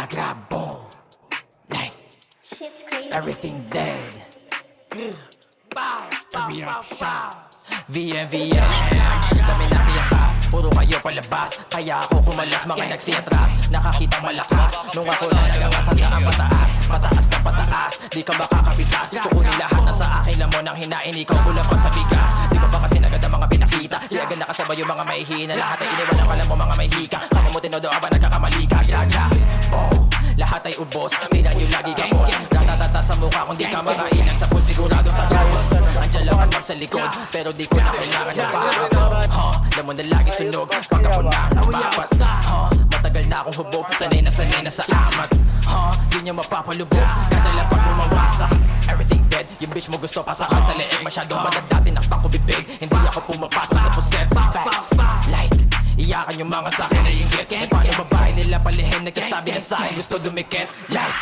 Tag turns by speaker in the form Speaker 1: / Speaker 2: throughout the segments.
Speaker 1: gra, boom. Like, everything dead. Every shot. VMVM. Dami na kiyakas, puro kayo palabas. Kaya ako kumalas, mga nagsiatras. Nakakitang malakas, nung ako na nagamas hanggang pataas. Pataas na pataas, di ka makakapitas. Kukunin lahat na sa akin, lamon ang hinain. Ikaw kulang pa sa bigas. Di ko pa kasi nagad ang mga pinakita. Di agad nakasabay yung mga mahihina. Lahat ay iniwan ang alam mo mga may hika. Kamo mo tinodo aba nagkakamali ka. Gra, boom. Lahat ay ubos, tingnan nyo lagi kapos. Ratatatat sa mukha kung di ka makailang sa puso sigurado tagalos. Andiyan lang ang sa likod, pero di ko na kailangan ng backup. Alam mo na lagi sunog, pag ako na papat. Matagal na akong hubog, sanay na sa amat. Di nyo mapapalubog, kada lang pag bumawasak. Everything dead, yung bitch mo gusto pasakan sa leeg. Masyadong balag dati nakpak ko bibig. Hindi ako pumapatol sa puset. Facts, like iyakan yung mga sa'kin na inggit. E paano babae nila palihim, nagsasabi na sa'kin gusto dumikit. Like,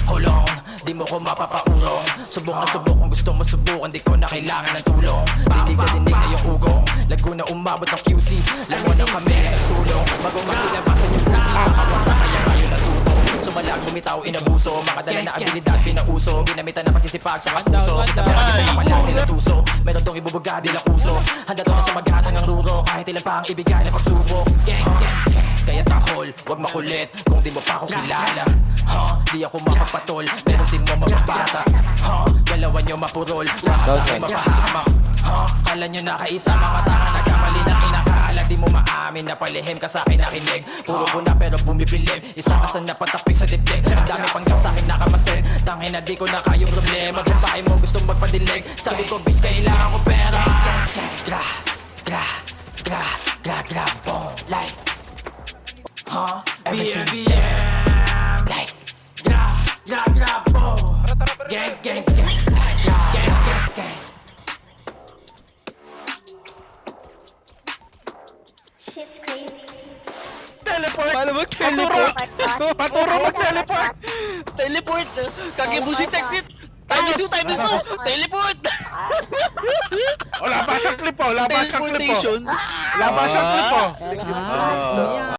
Speaker 1: hold on, di mo ko mapapaurong. Subok na subok kung gusto mo subukan, di ko na kailangan ng tulong. Dinig na yung ugong, lago na umabot ng QC. Lamon na kami na sulong, bago magsilabasan yung pusi. Makawasa kaya kayo natuto. Sumalag, bumitaw, inabuso. Mga dala na abilidad, pinauso. Ginamitan na pagsisipag sa kapuso. Kita pa rin na pala nila tuso. Meron tong ibubuga, di lang puso. Handa to na sa maghatang ang ruro. Kahit ilan pa ang ibigay na pagsubok. Kaya tahol, wag makulit kung di mo pa ako kilala. Di ako makapatol, pero di mo mapabata. Galawan nyo mapurol, baka sa akin mapahamak. Kala nyo nakaisa, mga tanga nagkamali na kinakaala. Di mo maamin na palihim ka sa akin nakinig. Puro na pero bumibilib, isa ka sa napatapik sa dibdib. Dami pang gap sa akin nakamasin, tangin na di ko na kayong problema. Babae mo gustong magpadilig, sabi ko bitch kailangan ko pera. Gra, gra, gra, gra, gra, boom, like BMBM, like gra, gra, gra, boom. Gang, gang, gang, gang, gang, gang.
Speaker 2: Shit's crazy.
Speaker 3: Teleport!
Speaker 4: Paano mag-teleport?
Speaker 3: Paturo mag-teleport!
Speaker 4: Teleport! Kagibusi technique! Time is mo! Teleport!
Speaker 3: O, labas ang clip po! Labas ang clip po!
Speaker 4: Teleportation!
Speaker 3: Labas ang clip po!
Speaker 5: Ah,